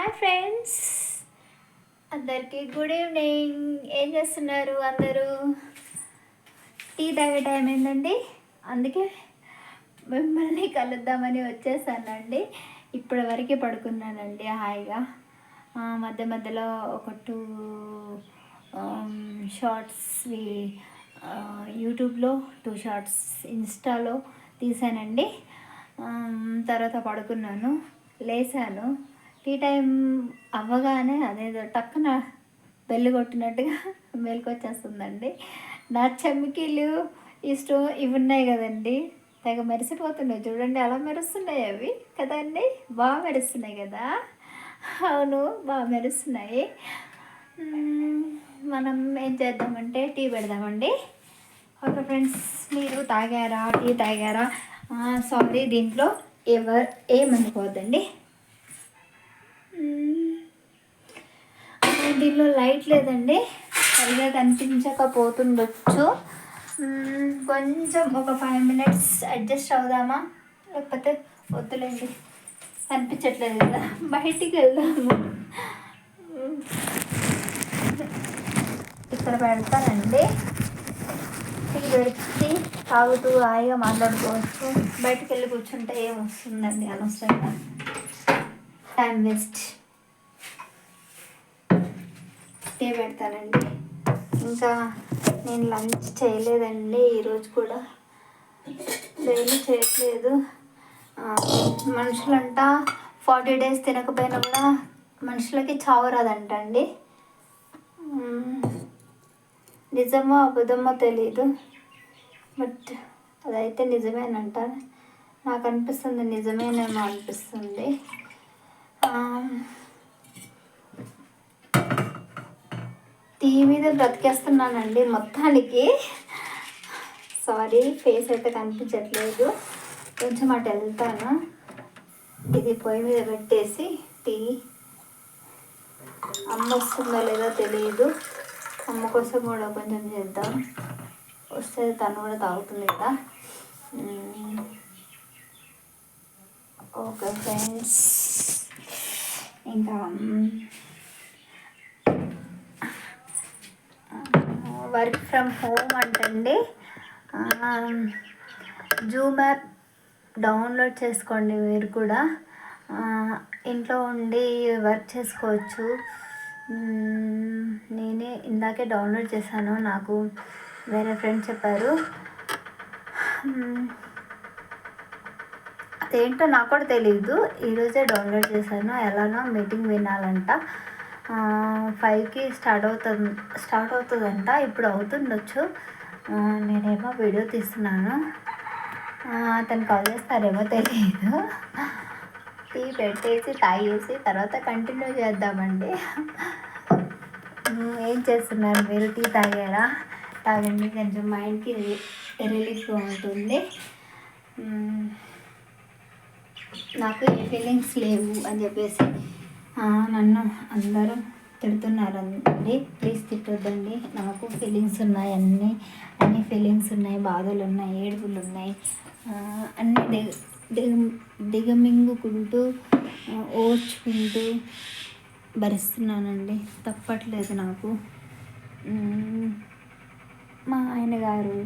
Hi friends, అందరికీ good evening. ఏం చేస్తున్నారు అందరూ? టీ తాగే టైం ఏంటండి, అందుకే మిమ్మల్ని కలుద్దామని వచ్చేసానండి. ఇప్పటి వరకు పడుకున్నానండి హాయిగా. మధ్య మధ్యలో ఒక టూ షార్ట్స్వి యూట్యూబ్లో, 2 షార్ట్స్ ఇన్స్టాలో తీసానండి. తర్వాత పడుకున్నాను, లేసాను. టీ టైం అవ్వగానే అదేదో టక్కున బెల్లు కొట్టినట్టుగా మెలకొచ్చేస్తుందండి. నా చెమ్మికీలు ఇవి ఉన్నాయి కదండి, తెగ మెరిసిపోతున్నాయి. చూడండి అలా మెరుస్తున్నాయి అవి కదండి, బాగా మెరుస్తున్నాయి కదా. అవును, బాగా మెరుస్తున్నాయి. మనం ఏం చేద్దామంటే టీ పెడదామండి. ఓకే ఫ్రెండ్స్, మీరు తాగారా? టీ తాగారా? సారీ, దీంట్లో ఏమనుకోవద్దండి. దీనిలో లైట్ లేదండి, సరిగా కనిపించకపోతుండొచ్చు. కొంచెం ఒక 5 minutes అడ్జస్ట్ అవుదామా? లేకపోతే వద్దులేండి, కనిపించట్లేదు కదా, బయటికి వెళ్దాము. ఇక్కడ పెడతానండి. టీ పెట్టి తాగుతూ హాయిగా మాట్లాడుకోవచ్చు. బయటికి వెళ్ళి కూర్చుంటే ఏమొస్తుందండి, అనవసరంగా టైం వేస్ట్. టీ పెడతానండి. ఇంకా నేను లంచ్ చేయలేదండి ఈరోజు కూడా, డైలీ చేయట్లేదు. మనుషులంట 40 days తినకపోయినా కూడా మనుషులకి చావు రాదంటండి. నిజమో అబద్ధమో తెలీదు, బట్ అదైతే నిజమేనంట. నాకు అనిపిస్తుంది నిజమేనేమో అనిపిస్తుంది. టీ మీద బ్రతికేస్తున్నానండి మొత్తానికి. సారీ, ఫేస్ అయితే కనిపించట్లేదు. కొంచెం అటు వెళ్తాను. ఇది పొయ్యి మీద పెట్టేసి టీ, అమ్మ వస్తుందో లేదో తెలియదు. అమ్మ కోసం కూడా కొంచెం చేద్దాం, వస్తే తను కూడా తాగుతుంది కదా. ఓకే ఫ్రెండ్స్, ఇంకా వర్క్ ఫ్రమ్ హోమ్ అంటండి. జూమ్ యాప్ డౌన్లోడ్ చేసుకోండి మీరు కూడా. ఇంట్లో ఉండి వర్క్ చేసుకోవచ్చు. నేనే ఇందాకే డౌన్లోడ్ చేశాను, నాకు వేరే ఫ్రెండ్ చెప్పారు. అదేంటో నాకు కూడా తెలీదు, ఈరోజే డౌన్లోడ్ చేశాను. ఎలానో మీటింగ్ వినాలంట. 5కి స్టార్ట్ అవుతుందంట. ఇప్పుడు అవుతుండొచ్చు, నేనేమో వీడియో తీస్తున్నాను. అతను కాల్ చేస్తారేమో తెలియదు. టీ పెట్టేసి తాగేసి తర్వాత కంటిన్యూ చేద్దామండి. ఏం చేస్తున్నారు మీరు? టీ తాగారా? తాగండి, కొంచెం మైండ్కి రిలీఫ్గా ఉంటుంది. నాకు ఏ ఫీలింగ్స్ లేవు అని చెప్పేసి నన్ను అందరూ తిడుతున్నారండి. ప్లీజ్ తిట్టొద్దండి. నాకు ఫీలింగ్స్ ఉన్నాయి, అన్ని ఫీలింగ్స్ ఉన్నాయి, బాధలు ఉన్నాయి, ఏడుపులు ఉన్నాయి. అన్నీ దిగమింగుకుంటూ ఓర్చుకుంటూ భరిస్తున్నానండి. తప్పట్లేదు నాకు. మా ఆయన గారు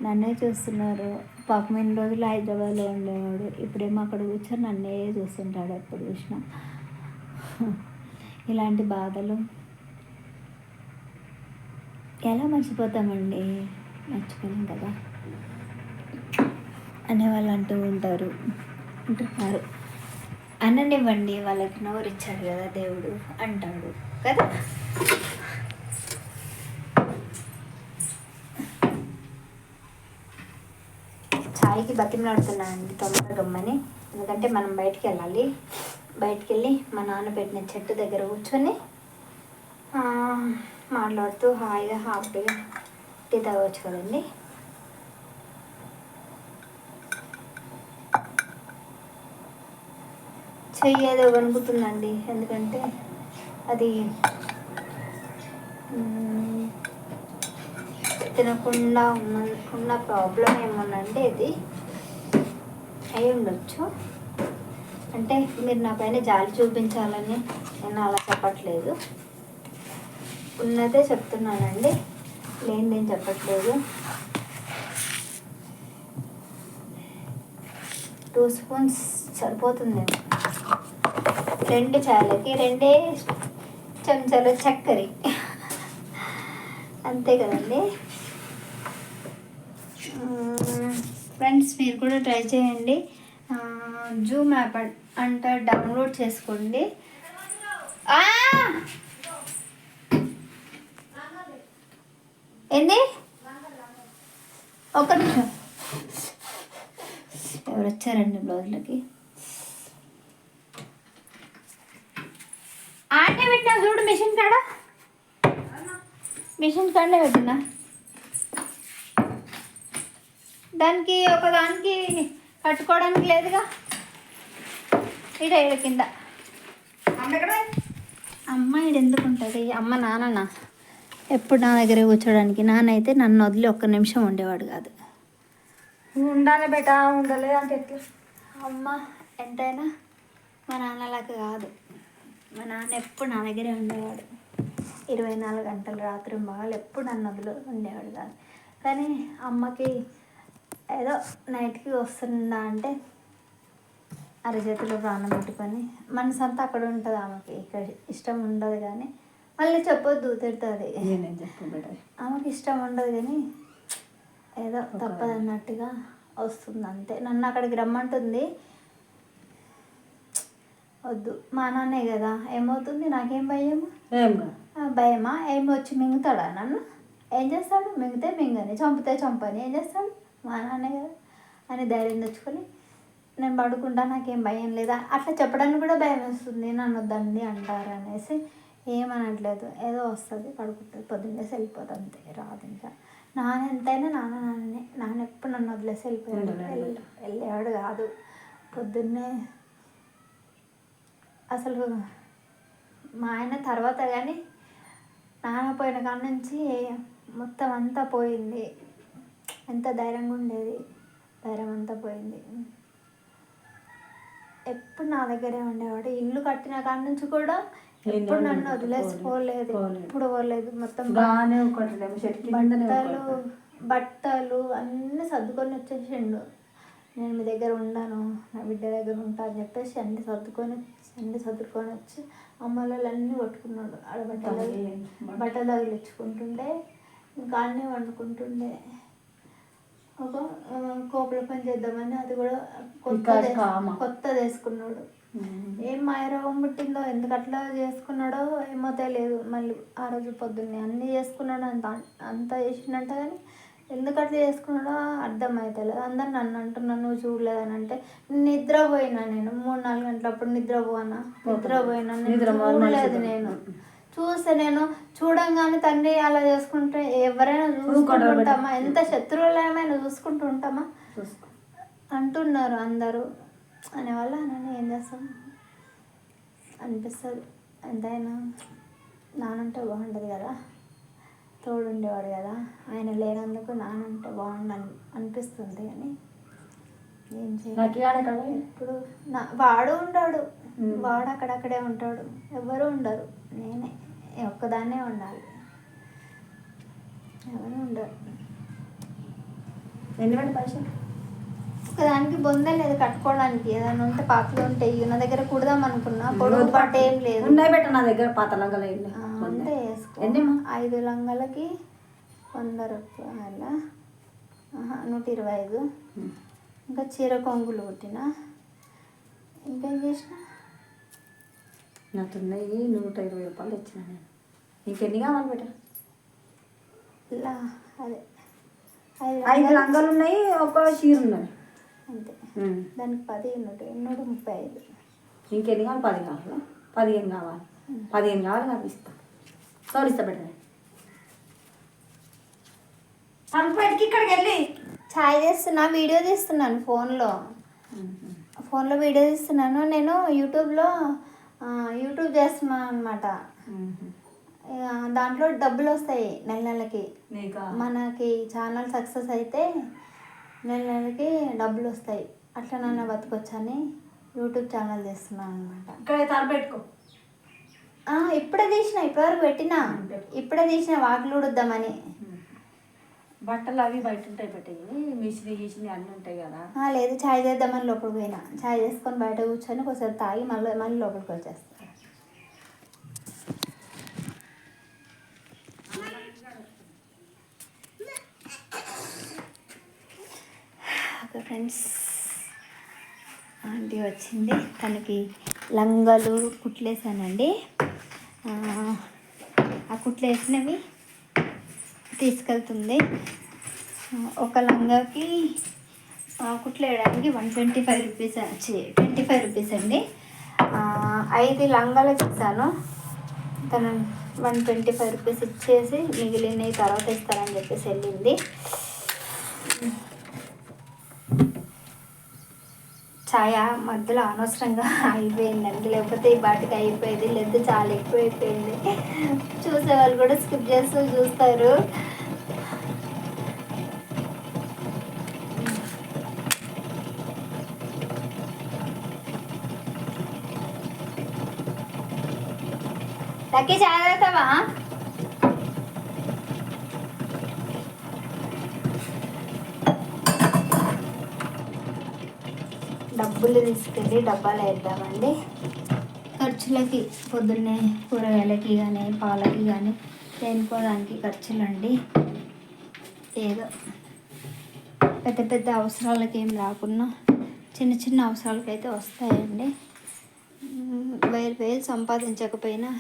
నన్నే చూస్తున్నారు. పాపం ఇన్ని రోజులు హైదరాబాద్లో ఉండేవాడు, ఇప్పుడేమో అక్కడ కూర్చొని నన్నే చూస్తుంటాడు ఎప్పుడు చూసినా. ఇలాంటి బాధలు ఎలా మర్చిపోతామండి? మర్చిపోలేం కదా అనేవాళ్ళు అంటున్నారు. అననివ్వండి, వాళ్ళకి నోరు ఇచ్చాడు కదా దేవుడు అంటాడు కదా. ఛాయ్కి బతిమలాడుతున్నానండి తొందరగా గమ్మని, ఎందుకంటే మనం బయటికి వెళ్ళాలి. బయటికి వెళ్ళి మా నాన్న పెట్టిన చెట్టు దగ్గర కూర్చొని మాట్లాడుతూ హాయిగా హ్యాపీగా టీ తాగవచ్చు కదండి. చెయ్యి ఏదో వణుకుతుందండి, ఎందుకంటే అది తినకుండా ఉన్న ప్రాబ్లం ఏమోనండి, ఇది అయి ఉండొచ్చు. అంటే మీరు నా పైన జాలి చూపించాలని నేను అలా చెప్పట్లేదు, ఉన్నదే చెప్తున్నానండి, లేనిదేం చెప్పట్లేదు. 2 స్పూన్స్ సరిపోతుందేమో, 2 చాలకి 2 చెంచాలు చక్కెర, అంతే కదండి. ఫ్రెండ్స్ మీరు కూడా ట్రై చేయండి. జూమ్ యాప్ అంట డౌన్లోడ్ చేసుకోండి. ఏంది ఒక్క నిమిషం, ఎవరు వచ్చారండి బ్లౌజ్లకి? ఆడే పెట్టినా చూడు, మిషన్ కాడనే పెట్టినా. దానికి ఒకదానికి కట్టుకోవడానికి లేదుగా. ఈడ కింద అమ్మ ఈడ ఎందుకు ఉంటుంది? అమ్మ నాన్న ఎప్పుడు నా దగ్గర కూర్చోడానికి. నాన్న అయితే నన్ను వదిలి ఒక్క నిమిషం ఉండేవాడు కాదు. ఉండాలి బేట, ఉండలేదు అంటే ఎట్లా? అమ్మ ఎంతైనా మా నాన్నలాగా కాదు. మా నాన్న ఎప్పుడు నా దగ్గరే ఉండేవాడు. 24 గంటలు రాత్రి మగలు ఎప్పుడు నన్ను వదిలి ఉండేవాడు కాదు. కానీ అమ్మకి ఏదో నైట్కి వస్తుందా అంటే అరచేతిలో ప్రాణం పెట్టుకొని మనసు అంతా అక్కడ ఉంటుంది. ఆమెకి ఇక్కడ ఇష్టం ఉండదు, కానీ మళ్ళీ చెప్పొద్దు, తిడుతుంది. ఆమెకి ఇష్టం ఉండదు కానీ ఏదో తప్పదన్నట్టుగా వస్తుంది అంతే. నన్ను అక్కడికి రమ్మంటుంది, వద్దు. మా నాన్నే కదా, ఏమవుతుంది? నాకేం భయము? భయమా? ఏమి వచ్చి మింగుతాడా నన్ను? ఏం చేస్తాడు? మింగితే మింగని, చంపితే చంపని, ఏం చేస్తాడు? మా నాన్నే కదా అని ధైర్యం తెచ్చుకొని నేను పడుకుంటా, నాకేం భయం లేదా అట్లా చెప్పడానికి కూడా భయం వేస్తుంది. నన్ను వద్దండి అంటారు అనేసి ఏమనట్లేదు. ఏదో వస్తుంది, పడుకుంటుంది, పొద్దున్నేసి వెళ్ళిపోతుంది, అంతే. రాదు ఇంకా. నాన్న ఎంతైనా నాన్న ఎప్పుడు నన్ను వదిలేసి వెళ్ళేవాడు కాదు. పొద్దున్నే అసలు మా ఆయన తర్వాత కానీ నాన్న పోయిన కాడ నుంచి మొత్తం అంతా పోయింది. ఎంత ధైర్యంగా ఉండేది, ధైర్యం అంతా పోయింది. ఎప్పుడు నా దగ్గరే ఉండేవాడు. ఇల్లు కట్టిన కాడ నుంచి కూడా ఎప్పుడు నన్ను వదిలేసిపోలేదు, ఎప్పుడు పోలేదు. మొత్తం బట్టలు అన్నీ సర్దుకొని వచ్చేసిండు. నేను మీ దగ్గర ఉండను, నా బిడ్డ దగ్గర ఉంటా అని చెప్పేసి అన్నీ సర్దుకొని వచ్చి అమ్మలు అన్నీ కొట్టుకున్నాడు. ఆడ బట్టలు తగిలించుకుంటుండే, ఇంకా అన్నీ వండుకుంటుండే. ఒక కోపల పని చేద్దామని అది కూడా కొత్తది వేసుకున్నాడు. ఏం మాయరోగం పుట్టిందో, ఎందుకు అట్లా చేసుకున్నాడో ఏమో తెలియదు. మళ్ళీ ఆ రోజు పొద్దున్నే అన్నీ చేసుకున్నాడు, అంత చేసిండంట. కానీ ఎందుకు అట్లా చేసుకున్నాడో అర్థమవుతలేదు. అందరు నన్ను అంటున్నాను, నువ్వు చూడలేదని. అంటే నిద్రపోయినా నేను 3-4 గంటలప్పుడు నిద్రపోయినా చూడలేదు. నేను చూస్తే నేను చూడంగానే తండ్రి అలా చేసుకుంటే ఎవరైనా చూసుకుంటూ ఉంటామా? ఎంత శత్రువులమైనా చూసుకుంటూ ఉంటామా అంటున్నారు అందరూ. అనేవల్ల నేను ఏం చేస్తాను అనిపిస్తుంది. ఎంతైనా నానంటే బాగుంటుంది కదా, తోడుండేవాడు కదా. ఆయన లేనందుకు నానంటే బాగుండని అనిపిస్తుంది. కానీ ఏం చేయాలి? ఇప్పుడు వాడు ఉంటాడు, వాడు అక్కడక్కడే ఉంటాడు, ఎవరు ఉండరు. నేనే ఒక్కదాన్నే ఉండాలి, ఎవరు ఉండరు. ఎన్ని పైసలు ఒకదానికి బొంద లేదు కట్టుకోవడానికి. ఏదైనా ఉంటే పాతలు ఉంటాయి, నా దగ్గర కుడదాం అనుకున్నా. పొడుగు పాట ఏం లేదు. నా దగ్గర పాత లంగలు అంటే వేసుకో. 5 లంగలకి 100 రూపాయల, 125. ఇంకా చీర కొంగులు కుట్టిన. ఇంకేం చేసిన? నాకు ఉన్నాయి 120 రూపాయలు ఇచ్చిన నేను. ఇంకెన్ని కావాలి బేట? ఇలా అదే 5 లంగాలు ఉన్నాయి, ఒక చీర ఉన్నాయి అంతే. దానికి 10 ఉన్నట్టు 135. ఇంకెన్ని కావాలి? 10 కావాలా? 15 కావాలి. 15 కావాలి, నాకు ఇస్తా. ఇస్తా బేట. బయటికి ఇక్కడికి వెళ్ళి ఛాయ్ చేస్తున్నా, వీడియో తీస్తున్నాను ఫోన్లో వీడియో తీస్తున్నాను. నేను యూట్యూబ్ చేస్తున్నాను అనమాట. దాంట్లో డబ్బులు వస్తాయి నెలకి. మనకి ఛానల్ సక్సెస్ అయితే నెలకి డబ్బులు వస్తాయి. అట్లా నన్ను బతకొచ్చని యూట్యూబ్ ఛానల్ చేస్తున్నాను అనమాట. ఇక్కడ తలపెట్టుకో. ఇప్పుడే తీసిన, ఇప్పటివరకు పెట్టినా, ఇప్పుడే తీసిన వాకిలు ఉడుద్దామని. బట్టలు అవి బయట ఉంటాయి పెట్టేవి, మిషన్ గీసిన అన్నీ ఉంటాయి కదా. లేదు, ఛాయ్ చేద్దామని లోపలికి పోయినా. ఛాయ్ చేసుకొని బయట కూర్చొని కొంచెం తాగి మళ్ళీ లోపలికి వచ్చేస్తాను. ఓకే ఫ్రెండ్స్, ఆంటీ వచ్చింది, తనకి లంగాలు కుట్లేసానండి. ఆ కుట్లేసినవి తీసుకెళ్తుంది. ఒక లంగాకి కుట్లు వేయడానికి 125 రూపీస్ 25 రూపీస్ అండి. 5 లంగాలకు ఇస్తాను. తను 125 రూపీస్ ఇచ్చేసి మిగిలినవి తర్వాత ఇస్తానని చెప్పేసి వెళ్ళింది. ఛాయ మధ్యలో అనవసరంగా అయిపోయిందండి, లేకపోతే ఈ బాటికి అయిపోయేది, లేదు చాలా ఎక్కువ అయిపోయింది. చూసేవాళ్ళు కూడా స్కిప్ చేస్తూ చూస్తారు. లక్కీ ఛాయ్ తాగుతావా? డబ్బులు తీసుకెళ్ళి డబ్బాలు వేద్దామండి. ఖర్చులకి పొద్దున్నే కూరగాయలకి కానీ పాలకి కానీ దేనికోదానికి ఖర్చులండి. ఏదో పెద్ద పెద్ద అవసరాలకి ఏం రాకున్నా చిన్న చిన్న అవసరాలకైతే వస్తాయండి. 1000 సంపాదించకపోయినా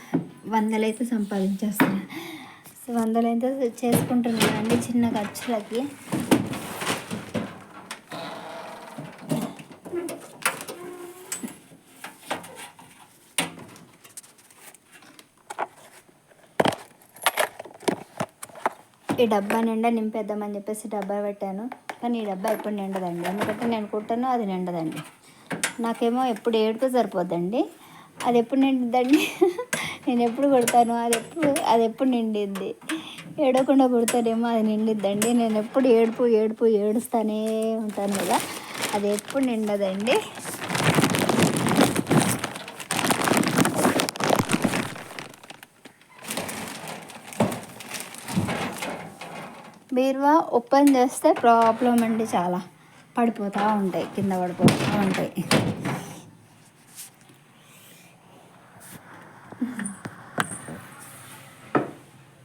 100 అయితే సంపాదించేస్తాను. 100 అయితే చేసుకుంటున్నానండి చిన్న ఖర్చులకి. ఈ డబ్బా నిండా నింపేద్దామని చెప్పేసి డబ్బా పెట్టాను, కానీ ఈ డబ్బా ఎప్పుడు నిండదండి. ఎందుకంటే నేను కుట్టాను, అది నిండదండి. నాకేమో ఎప్పుడు ఏడుపు సరిపోద్దండి, అది ఎప్పుడు నిండిద్దండి. నేను ఎప్పుడు కుడతాను, అది ఎప్పుడు నిండిద్ది. ఏడవకుండా కుడతానేమో అది నిండిద్దండి. నేను ఎప్పుడు ఏడుస్తానే ఉంటాను కదా, అది ఎప్పుడు నిండదండి. బీరువా ఓపెన్ చేస్తే ప్రాబ్లం అండి, చాలా పడిపోతూ ఉంటాయి, కింద పడిపోతూ ఉంటాయి.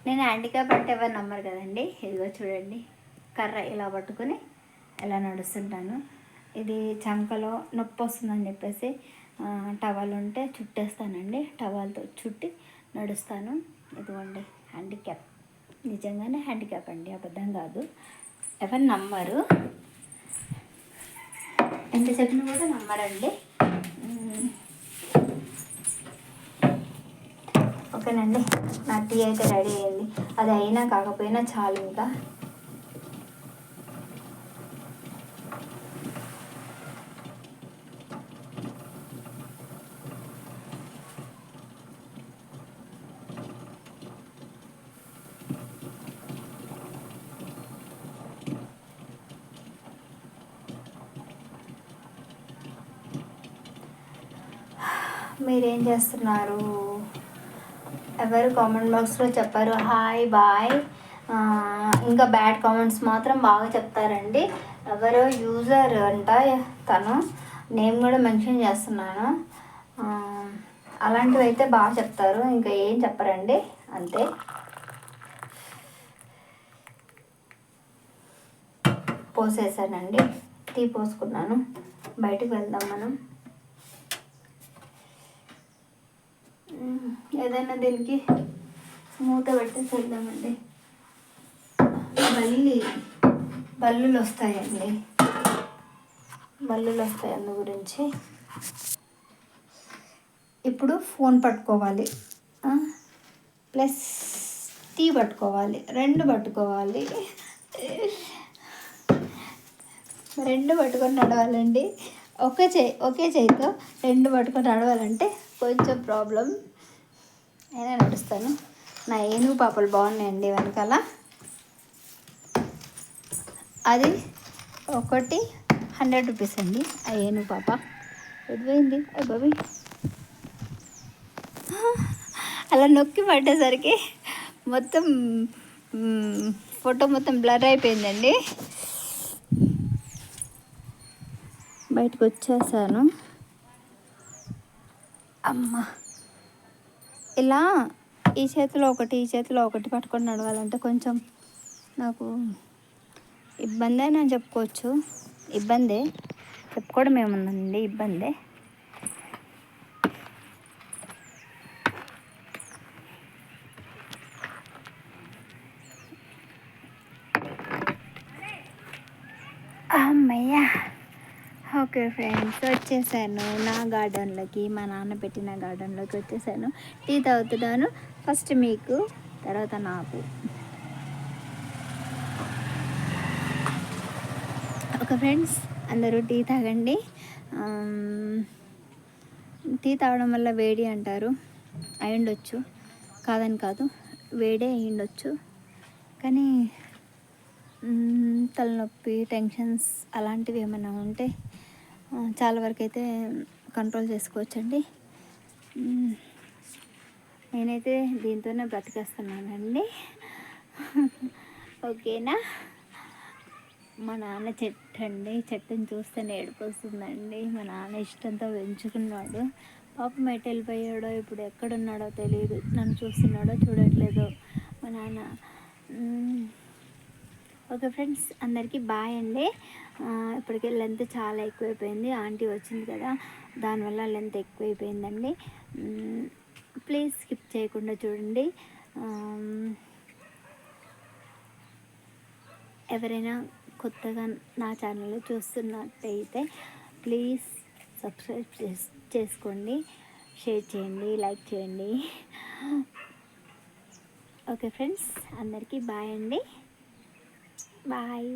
నేను హ్యాండిక్యాప్ అంటే ఎవరు నమ్మరు కదండి. ఇదిగో చూడండి, కర్ర ఇలా పట్టుకొని ఇలా నడుస్తుంటాను. ఇది చంకలో నొప్పి వస్తుందని చెప్పేసి టవల్ ఉంటే చుట్టేస్తానండి, టవల్తో చుట్టి నడుస్తాను. ఇదిగోండి హ్యాండిక్యాప్, నిజంగానే హ్యాండిక్యాప్ అండి, అబద్ధం కాదు. ఎవరు నమ్మరు, ఎంత చెప్పినా కూడా నమ్మరండి. ఓకేనండి, నా టీ అయితే రెడీ అయింది. అది అయినా కాకపోయినా చాలు. ఇంకా మీరేం చేస్తున్నారు? ఎవరు కామెంట్ బాక్స్లో చెప్పారు హాయ్ బాయ్. ఇంకా బ్యాడ్ కామెంట్స్ మాత్రం బాగా చెప్తారండి. ఎవరో యూజర్ అంట, తను నేమ్ కూడా మెన్షన్ చేస్తున్నాను. అలాంటివి అయితే బాగా చెప్తారు, ఇంకా ఏం చెప్పరండి, అంతే. పోసేసానండి, టీ పోసుకున్నాను. బయటకు వెళ్దాం మనం. ఏదైనా దీనికి మూత పెట్టేసి వెళ్దామండి. బల్లులు వస్తాయండి, బల్లులు వస్తాయి. అందు గురించి ఇప్పుడు ఫోన్ పట్టుకోవాలి, ప్లస్ టీ పట్టుకోవాలి, రెండు పట్టుకోవాలి. రెండు పట్టుకొని నడవాలండి. ఒకే చేయితో రెండు పట్టుకొని నడవాలంటే కొంచెం ప్రాబ్లం. అయినా నడుస్తాను. నా ఏనుగు పాపలు బాగున్నాయండి వెనకాల. అది ఒకటి 100 రూపీస్ అండి ఆ ఏనుగు పాప. ఎదిపోయింది బాబీ. అలా నొక్కి పట్టేసరికి మొత్తం ఫోటో మొత్తం బ్లర్ అయిపోయిందండి. బయటకు వచ్చేసాను. అమ్మ, ఇలా ఈ చేతిలో ఒకటి ఈ చేతిలో ఒకటి పట్టుకొని నడవాలంటే కొంచెం నాకు ఇబ్బంది అని చెప్పుకోవచ్చు. ఇబ్బందే, చెప్పుకోవడం ఏముందండి, ఇబ్బందే. అమ్మయ్యా. ఓకే ఫ్రెండ్స్, వచ్చేసాను నా గార్డెన్లోకి, మా నాన్న పెట్టిన గార్డెన్లోకి వచ్చేసాను. టీ తాగుతున్నాను. ఫస్ట్ మీకు, తర్వాత నాకు. ఓకే ఫ్రెండ్స్, అందరూ టీ తాగండి. టీ తాగడం వల్ల వేడి అంటారు, అయ్యుండొచ్చు, కాదని కాదు, వేడే అయ్యుండొచ్చు. కానీ తలనొప్పి, టెన్షన్స్ అలాంటివి ఏమైనా ఉంటే చాలా వరకు అయితే కంట్రోల్ చేసుకోవచ్చండి. నేనైతే దీంతోనే బ్రతికేస్తున్నానండి. ఓకేనా. మా నాన్న చెట్టు అండి, చెట్టుని చూస్తేనే ఏడుపు వస్తుందండి. మా నాన్న ఇష్టంతో పెంచుకున్నాడు. పాపం ఎటు వెళ్ళిపోయాడో, ఇప్పుడు ఎక్కడున్నాడో తెలియదు. నన్ను చూస్తున్నాడో చూడట్లేదో మా నాన్న. ఓకే ఫ్రెండ్స్, అందరికీ బాయ్ అండి. ఇప్పటికే లెంత్ చాలా ఎక్కువైపోయింది. ఆంటీ వచ్చింది కదా, దానివల్ల లెంత్ ఎక్కువైపోయిందండి. ప్లీజ్ స్కిప్ చేయకుండా చూడండి. ఎవరైనా కొత్తగా నా ఛానల్ చూస్తున్నట్టయితే ప్లీజ్ సబ్స్క్రైబ్ చేసుకోండి, షేర్ చేయండి, లైక్ చేయండి. ఓకే ఫ్రెండ్స్, అందరికీ బాయ్ అండి. బాయ్.